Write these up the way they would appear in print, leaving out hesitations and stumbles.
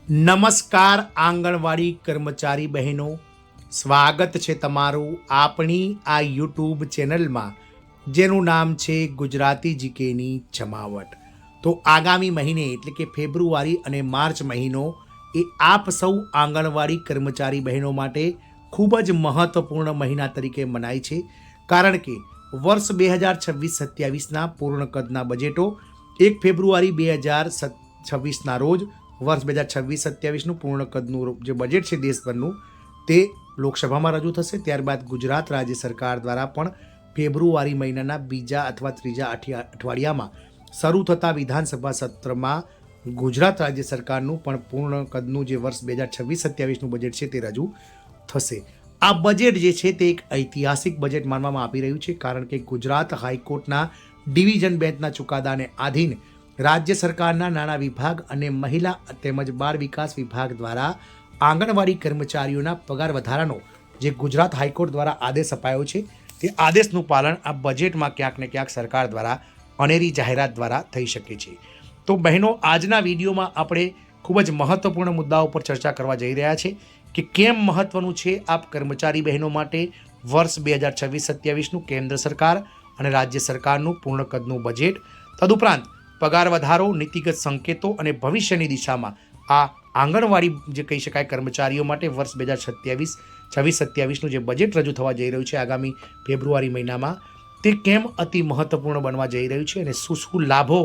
નમસ્કાર આંગણવાડી કર્મચારી બહેનો, સ્વાગત છે તમારું આપણી આ યુટ્યુબ ચેનલમાં જેનું નામ છે ગુજરાતી જીકેની જમાવટ। તો આગામી મહિને એટલે કે ફેબ્રુઆરી અને માર્ચ મહિનો એ આપ સૌ આંગણવાડી કર્મચારી બહેનો માટે ખૂબ જ મહત્વપૂર્ણ મહિના તરીકે મનાય છે, કારણ કે વર્ષ 2026-27ના પૂર્ણ કદના બજેટો 1 ફેબ્રુઆરી 2026ના રોજ વર્ષ 2026-27નું પૂર્ણ કદનું જે બજેટ છે દેશભરનું તે લોકસભામાં રજૂ થશે। ત્યારબાદ ગુજરાત રાજ્ય સરકાર દ્વારા પણ ફેબ્રુઆરી મહિનાના બીજા અથવા ત્રીજા અઠવાડિયામાં શરૂ થતા વિધાનસભા સત્રમાં ગુજરાત રાજ્ય સરકારનું પણ પૂર્ણ કદનું જે વર્ષ 2026-27નું બજેટ છે તે રજૂ થશે। આ બજેટ જે છે તે એક ઐતિહાસિક બજેટ માનવામાં આવી રહ્યું છે, કારણ કે ગુજરાત હાઈકોર્ટના ડિવિઝન બેન્ચના ચુકાદાને આધીન રાજ્ય સરકારના નાણાં વિભાગ અને મહિલા તેમજ બાળ વિકાસ વિભાગ દ્વારા આંગણવાડી કર્મચારીઓના પગાર વધારાનો જે ગુજરાત હાઈકોર્ટ દ્વારા આદેશ અપાયો છે તે આદેશનું પાલન આ બજેટમાં ક્યાંક ને ક્યાંક સરકાર દ્વારા અનેરી જાહેરાત દ્વારા થઈ શકે છે। તો બહેનો, આજના વિડીયોમાં આપણે ખૂબ જ મહત્વપૂર્ણ મુદ્દાઓ પર ચર્ચા કરવા જઈ રહ્યા છે કે કેમ મહત્વનું છે આપ કર્મચારી બહેનો માટે વર્ષ 2026-27નું કેન્દ્ર સરકાર અને રાજ્ય સરકારનું પૂર્ણ કદનું બજેટ, તદુપરાંત પગાર વધારો, નીતિગત સંકેતો અને ભવિષ્યની દિશામાં આ આંગણવાડી જે કહી શકાય કર્મચારીઓ માટે વર્ષ 2026-27નું જે બજેટ રજૂ થવા જઈ રહ્યું છે આગામી ફેબ્રુઆરી મહિનામાં, તે કેમ અતિ મહત્વપૂર્ણ બનવા જઈ રહ્યું છે અને શું શું લાભો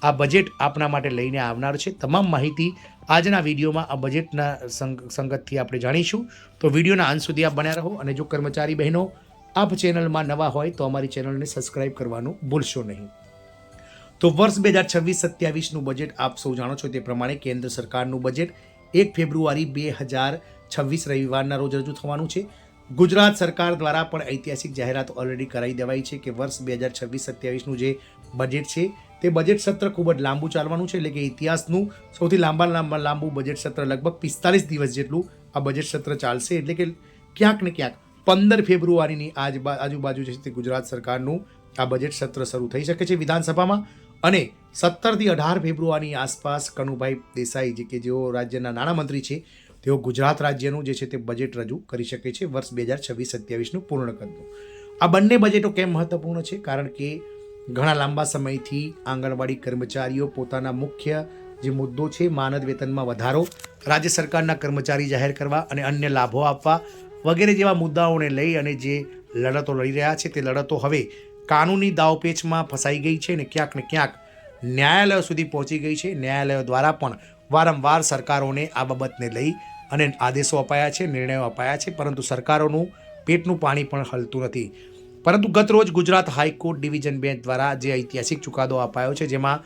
આ બજેટ આપના માટે લઈને આવનાર છે, તમામ માહિતી આજના વિડીયોમાં આ બજેટના સંગતથી આપણે જાણીશું। તો વિડીયોના અંત સુધી આપ બન્યા રહો, અને જો કર્મચારી બહેનો આપ ચેનલમાં નવા હોય તો અમારી ચેનલને સબસ્ક્રાઈબ કરવાનું ભૂલશો નહીં। તો વર્ષ 2026-27નું બજેટ આપ સૌ જાણો છો તે પ્રમાણે કેન્દ્ર સરકારનું બજેટ 1 ફેબ્રુઆરી 2026 રવિવારના રોજ રજૂ થવાનું છે। ગુજરાત સરકાર દ્વારા પણ ઐતિહાસિક જાહેરાત ઓલરેડી કરાવી દેવાઈ છે કે વર્ષ 2026-27નું જે બજેટ છે તે બજેટ સત્ર ખૂબ જ લાંબુ ચાલવાનું છે, એટલે કે ઇતિહાસનું સૌથી લાંબુ બજેટ સત્ર લગભગ 45 દિવસ જેટલું આ બજેટ સત્ર ચાલશે। એટલે કે ક્યાંક ને ક્યાંક 15 ફેબ્રુઆરીની આજુબાજુ છે તે ગુજરાત સરકારનું આ બજેટ સત્ર શરૂ થઈ શકે છે વિધાનસભામાં, અને 17થી 18 ફેબ્રુઆરીની આસપાસ કનુભાઈ દેસાઈ જે કે જેઓ રાજ્યના નાણામંત્રી છે તેઓ ગુજરાત રાજ્યનું જે છે તે બજેટ રજૂ કરી શકે છે વર્ષ 2026-27નું પૂર્ણ કદનું। આ બંને બજેટો કેમ મહત્વપૂર્ણ છે? કારણ કે ઘણા લાંબા સમયથી આંગણવાડી કર્મચારીઓ પોતાના મુખ્ય જે મુદ્દો છે માનદ વેતનમાં વધારો, રાજ્ય સરકારના કર્મચારી જાહેર કરવા અને અન્ય લાભો આપવા વગેરે જેવા મુદ્દાઓને લઈ અને જે લડતો લડી રહ્યા છે તે લડતો હવે કાનૂની દાવપેચમાં ફસાઈ ગઈ છે અને ક્યાંક ને ક્યાંક ન્યાયાલયો સુધી પહોંચી ગઈ છે। ન્યાયાલયો દ્વારા પણ વારંવાર સરકારોને આ બાબતને લઈ અને આદેશો અપાયા છે, નિર્ણયો અપાયા છે, પરંતુ સરકારોનું પેટનું પાણી પણ હલતું નથી। પરંતુ ગત રોજ ગુજરાત હાઈકોર્ટ ડિવિઝન બેન્ચ દ્વારા જે ઐતિહાસિક ચુકાદો અપાયો છે, જેમાં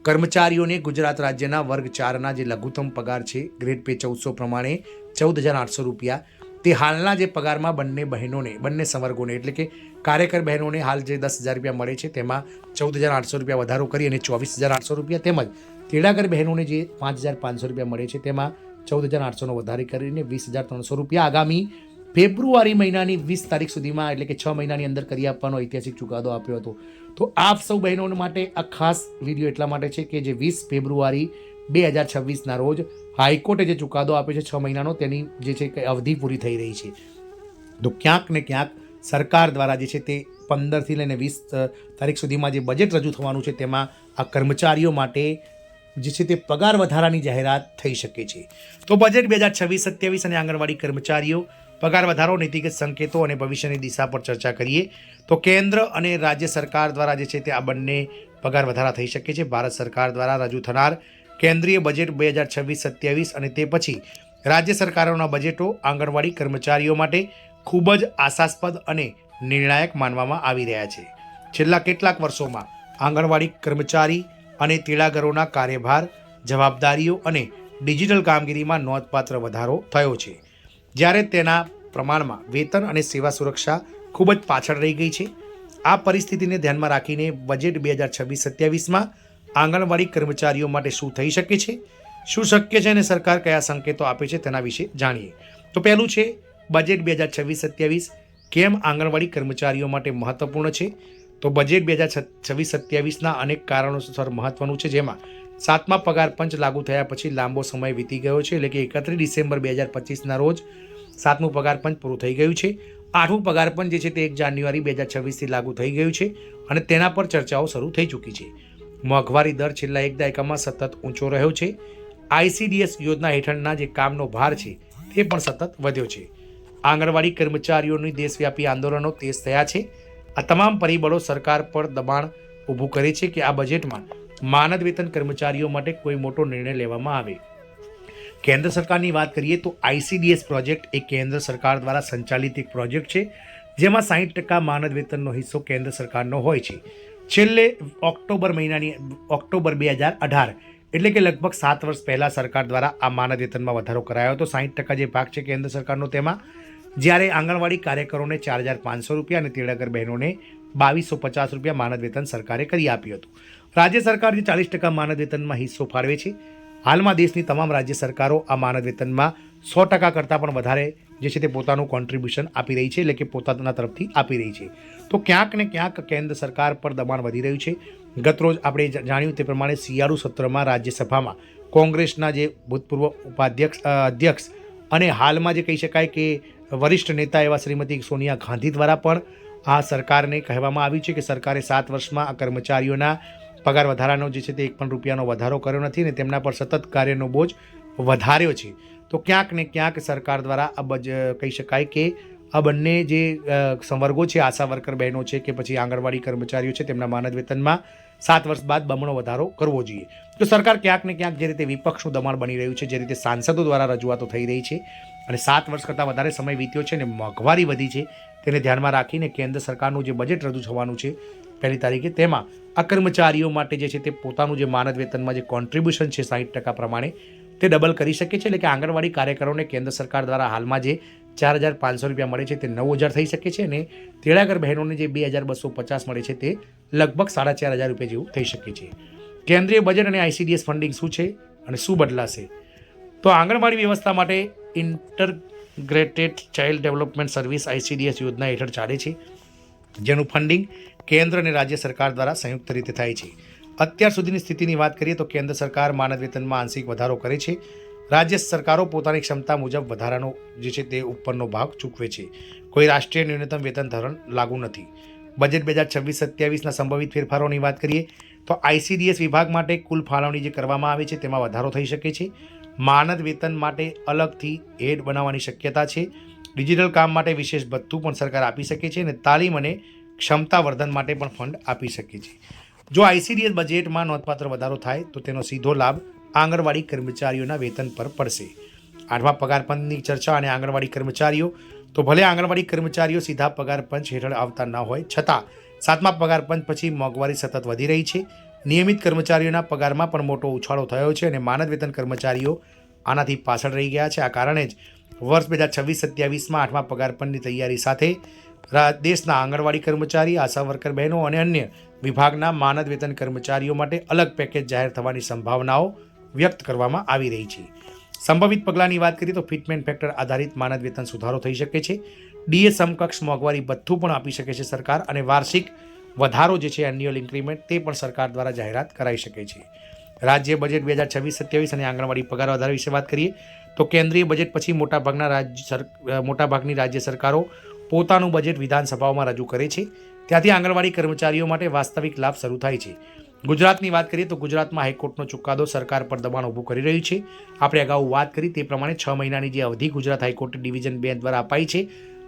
કર્મચારીઓને ગુજરાત રાજ્યના વર્ગ 4ના જે લઘુત્તમ પગાર છે ગ્રેડ પે 1400 પ્રમાણે 14,800 રૂપિયા, તે હાલના જે પગારમાં બંને સંવર્ગોને એટલે કે કાર્યકર બહેનોને હાલ જે 10,000 રૂપિયા મળે છે તેમાં 14,800 રૂપિયા વધારો કરી અને 24,800 રૂપિયા, તેમજ તેડાગર બહેનોને જે 5,500 રૂપિયા મળે છે તેમાં 14,800નો વધારો કરીને 20,300 રૂપિયા આગામી ફેબ્રુઆરી મહિનાની 20 તારીખ સુધીમાં એટલે કે 6 મહિનાની અંદર કરી આપવાનો ઐતિહાસિક ચુકાદો આપ્યો હતો। તો આપ સૌ બહેનો માટે આ ખાસ વિડીયો એટલા માટે છે કે જે 20 ફેબ્રુઆરી 2026ના રોજ હાઈકોર્ટે જે ચુકાદો આપ્યો છે 6 મહિનાનો, તેની જે છે અવધિ પૂરી થઈ રહી છે। તો ક્યાંક ને ક્યાંક સરકાર દ્વારા જે છે તે 15થી લઈને 20 તારીખ સુધીમાં જે બજેટ રજૂ થવાનું છે તેમાં આ કર્મચારીઓ માટે જે છે તે પગાર વધારાની જાહેરાત થઈ શકે છે। તો બજેટ 2026-27 અને આંગણવાડી કર્મચારીઓ, પગાર વધારો, નીતિગત સંકેતો અને ભવિષ્યની દિશા પર ચર્ચા કરીએ તો કેન્દ્ર અને રાજ્ય સરકાર દ્વારા જે છે તે આ બંને પગાર વધારા થઈ શકે છે। ભારત સરકાર દ્વારા રજૂ થનાર કેન્દ્રીય બજેટ 2026-27 અને તે પછી રાજ્ય સરકારોના બજેટો આંગણવાડી કર્મચારીઓ માટે ખૂબ જ આશાસ્પદ અને નિર્ણાયક માનવામાં આવી રહ્યા છે। છેલ્લા કેટલાક વર્ષોમાં આંગણવાડી કર્મચારી અને તેડાગરોના કાર્યભાર, જવાબદારીઓ અને ડિજિટલ કામગીરીમાં નોંધપાત્ર વધારો થયો છે, જ્યારે તેના પ્રમાણમાં વેતન અને સેવા સુરક્ષા ખૂબ જ પાછળ રહી ગઈ છે। આ પરિસ્થિતિને ધ્યાનમાં રાખીને બજેટ 2026-27માં આંગણવાડી કર્મચારીઓ માટે શું થઈ શકે છે, શું શક્ય છે અને સરકાર કયા સંકેતો આપે છે તેના વિશે જાણીએ। તો પહેલું છે બજેટ 2026-27 કેમ આંગણવાડી કર્મચારીઓ માટે મહત્વપૂર્ણ છે? તો બજેટ 2026-27ના અનેક કારણોસર મહત્વનું છે, જેમાં સાતમા પગાર પંચ લાગુ થયા પછી લાંબો સમય વીતી ગયો છે, એટલે કે 31 ડિસેમ્બર 2025ના રોજ સાતમું પગાર પંચ પૂરું થઈ ગયું છે. આઠમું પગાર પંચ જે છે તે 1 જાન્યુઆરી 2026થી લાગુ થઈ ગયું છે અને તેના પર ચર્ચાઓ શરૂ થઈ ચૂકી છે. મોંઘવારી દર છેલ્લા એક દાયકામાં સતત ઊંચો રહ્યો છે. ICDS યોજના હેઠળના જે કામનો ભાર છે તે પણ સતત વધ્યો છે. આંગણવાડી કર્મચારીઓની દેશવ્યાપી આંદોલનો તેજ થયા છે. આ તમામ પરિબળો સરકાર પર દબાણ ઊભું કરે છે કે આ બજેટમાં માનદ વેતન કર્મચારીઓ માટે કોઈ મોટો નિર્ણય લેવામાં આવે. કેન્દ્ર સરકારની વાત કરીએ તો ICDS પ્રોજેક્ટ એ કેન્દ્ર સરકાર દ્વારા સંચાલિત એક પ્રોજેક્ટ છે, જેમાં 60% માનદ વેતનનો હિસ્સો કેન્દ્ર સરકારનો હોય છે. છેલ્લે ઓક્ટોબર 2018 એટલે કે લગભગ 7 વર્ષ પહેલાં સરકાર દ્વારા આ માનદ વેતનમાં વધારો કરાયો હતો. 60% જે ભાગ છે કેન્દ્ર સરકારનો તેમાં, જ્યારે આંગણવાડી કાર્યકરોને 4,500 રૂપિયા અને તેડાગર બહેનોને 2,250 રૂપિયા માનદ વેતન સરકારે કરી આપ્યું હતું. રાજ્ય સરકાર જે 40% માનદ વેતનમાં હિસ્સો ફાળવે છે. હાલમાં દેશની તમામ રાજ્ય સરકારો આ માનદ વેતનમાં 100% કરતાં પણ વધારે જે છે તે પોતાનું કોન્ટ્રીબ્યુશન આપી રહી છે, એટલે કે પોતાના તરફથી આપી રહી છે. તો ક્યાંક ને ક્યાંક કેન્દ્ર સરકાર પર દબાણ વધી રહ્યું છે. ગતરોજ આપણે જાણ્યું તે પ્રમાણે શિયાળુ સત્રમાં રાજ્યસભામાં કોંગ્રેસના જે ભૂતપૂર્વ અધ્યક્ષ અને હાલમાં જે કહી શકાય કે વરિષ્ઠ નેતા એવા શ્રીમતી સોનિયા ગાંધી દ્વારા પણ આ સરકારને કહેવામાં આવ્યું છે કે સરકારે 7 વર્ષમાં આ કર્મચારીઓના પગાર વધારાનો જે છે તે 1 પણ રૂપિયાનો વધારો કર્યો નથી અને તેમના પર સતત કાર્યનો બોજ વધાર્યો છે. તો ક્યાંક ને ક્યાંક સરકાર દ્વારા કહી શકાય કે આ બંને જે સંવર્ગો છે, આશા વર્કર બહેનો છે કે પછી આંગણવાડી કર્મચારીઓ છે, તેમના માનદ વેતનમાં 7 વર્ષ બાદ બમણો વધારો કરવો જોઈએ. તો સરકાર ક્યાંક ને ક્યાંક જે રીતે વિપક્ષનું દબાણ બની રહ્યું છે, જે રીતે સાંસદો દ્વારા રજૂઆતો થઈ રહી છે અને 7 વર્ષ કરતાં વધારે સમય વીત્યો છે અને મોંઘવારી વધી છે, તેને ધ્યાનમાં રાખીને કેન્દ્ર સરકારનું જે બજેટ રજૂ થવાનું છે 1 તારીખે, તેમાં આ કર્મચારીઓ માટે જે છે તે પોતાનું જે માનદ વેતનમાં જે કોન્ટ્રીબ્યુશન છે 60% પ્રમાણે તે ડબલ કરી શકે છે. એટલે કે આંગણવાડી કાર્યકરોને કેન્દ્ર સરકાર દ્વારા હાલમાં જે 4,500 રૂપિયા મળે છે તે 9,000 થઈ શકે છે અને તેડાગર બહેનોને જે 2,250 મળે છે તે લગભગ 4,500 રૂપિયા જેવું થઈ શકે છે. કેન્દ્રીય બજેટ અને ICDS ફંડિંગ શું છે અને શું બદલાશે? તો આંગણવાડી વ્યવસ્થા માટે ઇન્ટરગ્રેટેડ ચાઇલ્ડ ડેવલપમેન્ટ સર્વિસ ICDS યોજના હેઠળ ચાલે છે, જેનું ફંડિંગ કેન્દ્ર અને રાજ્ય સરકાર દ્વારા સંયુક્ત રીતે થાય છે. અત્યાર સુધીની સ્થિતિની વાત કરીએ તો કેન્દ્ર સરકાર માનદ વેતનમાં આંશિક વધારો કરે છે. રાજ્ય સરકારો પોતાની ક્ષમતા મુજબ વધારાનો જે છે તે ઉપરનો ભાગ ચૂકવે છે. કોઈ રાષ્ટ્રીય ન્યૂનતમ વેતન ધોરણ લાગુ નથી. બજેટ 2026-27ના સંભવિત ફેરફારોની વાત કરીએ તો ICDS વિભાગ માટે કુલ ફાળવણી જે કરવામાં આવે છે તેમાં વધારો થઈ શકે છે. માનદ વેતન માટે અલગથી એડ બનાવવાની શક્યતા છે. ડિજિટલ કામ માટે વિશેષ ભથ્થું પણ સરકાર આપી શકે છે અને તાલીમ અને ક્ષમતા વર્ધન માટે પણ ફંડ આપી શકે છે. જો ICDS બજેટમાં નોંધપાત્ર વધારો થાય તો તેનો સીધો લાભ આંગણવાડી કર્મચારીઓના વેતન પર પડશે. 8મા પગાર પંચની ચર્ચા અને આંગણવાડી કર્મચારીઓ, તો ભલે આંગણવાડી કર્મચારીઓ સીધા પગાર પંચ હેઠળ આવતા ન હોય, છતાં 7મા પગાર પંચ પછી મોંઘવારી સતત વધી રહી છે. નિયમિત કર્મચારીઓના પગારમાં પણ મોટો ઉછાળો થયો છે અને માનદ વેતન કર્મચારીઓ આનાથી પાછળ રહી ગયા છે. આ કારણે જ વર્ષ 2026-27માં 8મા પગાર પંચની તૈયારી સાથે દેશના આંગણવાડી કર્મચારી, આશા વર્કર બહેનો અને અન્ય વિભાગના માનદ વેતન કર્મચારીઓ માટે અલગ પેકેજ જાહેર થવાની સંભાવનાઓ વ્યક્ત કરવામાં આવી રહી છે. સંભવિત પગલાંની વાત કરીએ તો ફિટમેન્ટ ફેક્ટર આધારિત માનદ વેતન સુધારો થઈ શકે છે. DA સમકક્ષ મોંઘવારી ભથ્થું પણ આપી શકે છે સરકાર, અને વાર્ષિક વધારો જે છે એન્યુઅલ ઇન્ક્રીમેન્ટ તે પણ સરકાર દ્વારા જાહેરાત કરાઈ શકે છે. રાજ્ય બજેટ 2026-27 અને આંગણવાડી પગાર વધારા વિશે વાત કરીએ તો કેન્દ્રીય બજેટ પછી મોટાભાગની રાજ્ય સરકારો પોતાનું બજેટ વિધાનસભાઓમાં રજૂ કરે છે. ત્યાંથી આંગણવાડી કર્મચારીઓ માટે વાસ્તવિક લાભ શરૂ થાય છે. ગુજરાતની વાત કરીએ તો ગુજરાતમાં હાઈકોર્ટનો ચુકાદો સરકાર પર દબાણ ઊભું કરી રહ્યું છે. આપણે અગાઉ વાત કરી તે પ્રમાણે 6 મહિનાની જે અવધિ ગુજરાત હાઈકોર્ટ ડિવિઝન બેન્ચ દ્વારા અપાઈ છે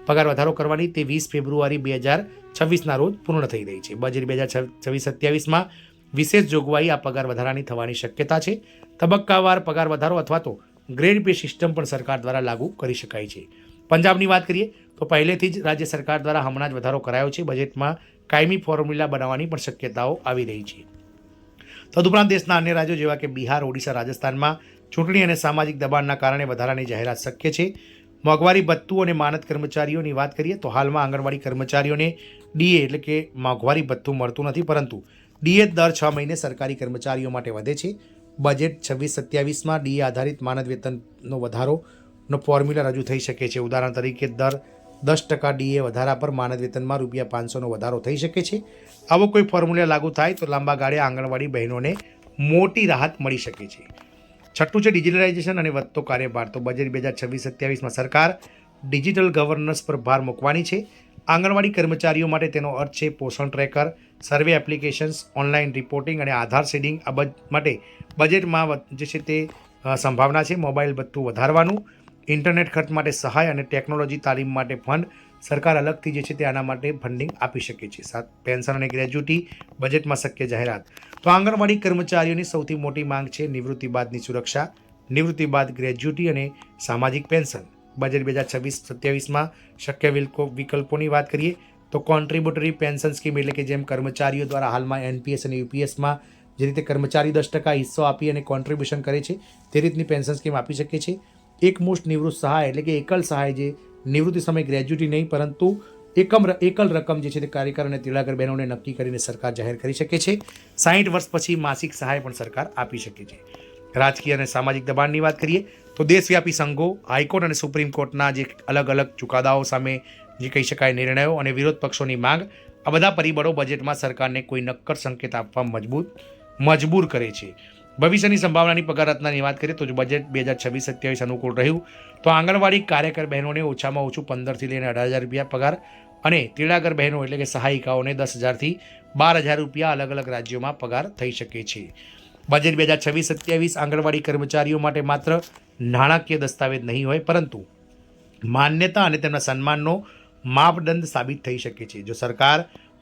પગાર વધારો કરવાની, તે 20 ફેબ્રુઆરી 2026ના રોજ પૂર્ણ થઈ રહી છે. બજેટ 2026-27માં વિશેષ જોગવાઈ આ પગાર વધારાની થવાની શક્યતા છે. તબક્કાવાર પગાર વધારો અથવા તો ગ્રેડ પે સિસ્ટમ પણ સરકાર દ્વારા લાગુ કરી શકાય છે. પંજાબની વાત કરીએ તો પહેલેથી જ રાજ્ય સરકાર દ્વારા હમણાં જ વધારો કરાયો છે. બજેટમાં કાયમી ફોર્મ્યુલા બનાવવાની પણ શક્યતાઓ આવી રહી છે. તદુપરાંત દેશના અન્ય રાજ્યો જેવા કે બિહાર, ઓડિશા, રાજસ્થાનમાં ચૂંટણી અને સામાજિક દબાણના કારણે વધારાની જાહેરાત શક્ય છે. મોંઘવારી ભથ્થું અને માનદ કર્મચારીઓની વાત કરીએ તો હાલમાં આંગણવાડી કર્મચારીઓને DA એટલે કે મોંઘવારી ભથ્થું મળતું નથી, પરંતુ DA દર 6 મહિને સરકારી કર્મચારીઓ માટે વધે છે. બજેટ 26-27માં DA આધારિત માનદ વેતનનો વધારોનો ફોર્મ્યુલા રજૂ થઈ શકે છે. ઉદાહરણ તરીકે દર 10% DA વધારા પર માનદ વેતનમાં ₹500નો વધારો થઈ શકે છે. આવો કોઈ ફોર્મ્યુલા લાગુ થાય તો લાંબા ગાળે આંગણવાડી બહેનોને મોટી રાહત મળી શકે છે. છઠ્ઠું છે ડિજિટલાઇઝેશન અને વધતો કાર્યભાર. તો બજેટ 2026-27માં સરકાર ડિજિટલ ગવર્નન્સ પર ભાર મૂકવાની છે. આંગણવાડી કર્મચારીઓ માટે તેનો અર્થ છે પોષણ ટ્રેકર, સર્વે એપ્લિકેશન્સ, ઓનલાઈન રિપોર્ટિંગ અને આધાર સીડિંગ. આ માટે બજેટમાં જે છે તે સંભાવના છે. મોબાઈલ ભથ્થું વધારવાનું, ઇન્ટરનેટ ખર્ચ માટે સહાય અને ટેકનોલોજી તાલીમ માટે ફંડ. સરકાર અલગથી જે છે તે આના માટે ફંડિંગ આપી શકે છે. પેન્શન અને ગ્રેજ્યુટી બજેટમાં શક્ય જાહેરાત. તો આંગણવાડી કર્મચારીઓની સૌથી મોટી માંગ છે નિવૃત્તિ બાદની સુરક્ષા, નિવૃત્તિ બાદ ગ્રેજ્યુટી અને સામાજિક પેન્શન. બજેટ 2026-27માં શક્ય વિકલ્પોની વાત કરીએ તો કોન્ટ્રીબ્યુટરી પેન્શન સ્કીમ, એટલે કે જેમ કર્મચારીઓ દ્વારા હાલમાં એનપીએસ અને યુપીએસમાં જે રીતે કર્મચારી 10% હિસ્સો આપી અને કોન્ટ્રીબ્યુશન કરે છે તે રીતની પેન્શન સ્કીમ આપી શકે છે. એકમુષ્ટ નિવૃત્ત સહાય, એટલે કે એકલ સહાય, જે નિવૃત્તિ સમયે ગ્રેજ્યુટી નહીં પરંતુ એકલ રકમ જે છે તે કાર્યકર અને તેડાગર બહેનોને નક્કી કરીને સરકાર જાહેર કરી શકે છે. 60 વર્ષ પછી માસિક સહાય પણ સરકાર આપી શકે છે. રાજકીય અને સામાજિક દબાણની વાત કરીએ તો દેશવ્યાપી સંઘો, હાઈકોર્ટ અને સુપ્રીમ કોર્ટના જે અલગ અલગ ચુકાદાઓ સામે જે કહી શકાય નિર્ણયો અને વિરોધ પક્ષોની માંગ, આ બધા પરિબળો બજેટમાં સરકારને કોઈ નક્કર સંકેત આપવા મજબૂર કરે છે. ભવિષ્યની સંભાવનાની પગાર રચનાની વાત કરીએ તો જો બજેટ 2026-27 અનુકૂળ રહ્યું તો આંગણવાડી કાર્યકર બહેનોને ઓછામાં ઓછું 15,000 લઈને 18,000 રૂપિયા પગાર અને તેડાગર બહેનો એટલે કે સહાયિકાઓને 10,000થી 12,000 રૂપિયા અલગ અલગ રાજ્યોમાં પગાર થઈ શકે છે. બજેટ 2026-27 આંગણવાડી કર્મચારીઓ માટે માત્ર નાણાકીય દસ્તાવેજ નહીં હોય પરંતુ માન્યતા અને તેમના સન્માનનો માપદંડ સાબિત થઈ શકે છે. જો સરકાર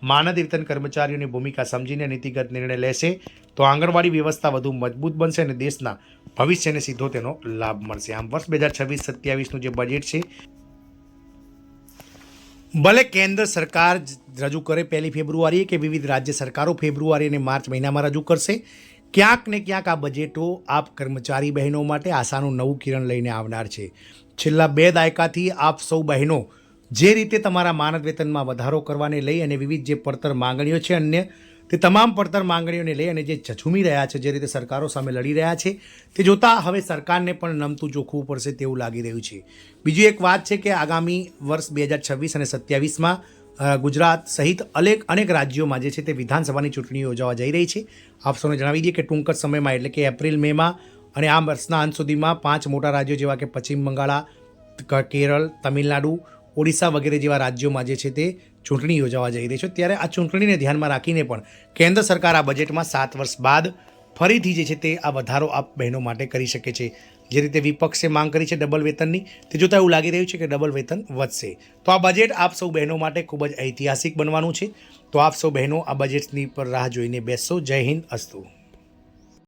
માનદ વેતન કર્મચારીઓની ભૂમિકા સમજીને નીતિગત નિર્ણય લેશે તો આંગણવાડી વ્યવસ્થા વધુ મજબૂત બનશે અને દેશના ભવિષ્યને સીધો તેનો લાભ મળશે. આમ વર્ષ 2026-27નું જે બજેટ છે ભલે કેન્દ્ર સરકાર રજૂ કરે 1 ફેબ્રુઆરીએ કે વિવિધ રાજ્ય સરકારો ફેબ્રુઆરી અને માર્ચ મહિનામાં રજૂ કરશે, ક્યાંક ને ક્યાંક આ બજેટો આપ કર્મચારી બહેનો માટે આશાનું નવું કિરણ લઈને આવનાર છે. છેલ્લા 2 દાયકાથી આપ સૌ બહેનો જે રીતે તમારા માનદ વેતનમાં વધારો કરવાને લઈ અને વિવિધ જે પડતર માંગણીઓ છે અન્ય તે તમામ પડતર માંગણીઓને લઈ અને જે ઝઝૂમી રહ્યા છે, જે રીતે સરકારો સામે લડી રહ્યા છે, તે જોતાં હવે સરકારને પણ નમતું જોખવું પડશે તેવું લાગી રહ્યું છે. બીજી એક વાત છે કે આગામી વર્ષ 2026 અને 27માં ગુજરાત સહિત અનેક રાજ્યોમાં જે છે તે વિધાનસભાની ચૂંટણીઓ યોજાવા જઈ રહી છે. આપ સૌને જણાવી દઈએ કે ટૂંક જ સમયમાં એટલે કે એપ્રિલ-મેમાં અને આ વર્ષના અંત સુધીમાં 5 મોટા રાજ્યો જેવા કે પશ્ચિમ બંગાળ, કેરળ, તમિલનાડુ, ઓડિશા વગેરે જેવા રાજ્યોમાં જે છે તે ચૂંટણી યોજાવા જઈ રહી છે. ત્યારે આ ચૂંટણીને ધ્યાનમાં રાખીને પણ કેન્દ્ર સરકાર આ બજેટમાં 7 વર્ષ બાદ ફરીથી જે છે તે આ વધારો આપ બહેનો માટે કરી શકે છે. જે રીતે વિપક્ષે માંગ કરી છે ડબલ વેતનની, તે જોતાં એવું લાગી રહ્યું છે કે ડબલ વેતન વધશે. તો આ બજેટ આપ સૌ બહેનો માટે ખૂબ જ ઐતિહાસિક બનવાનું છે. તો આપ સૌ બહેનો આ બજેટની પર રાહ જોઈને બેસશો. જય હિન્દ, અસ્તુ.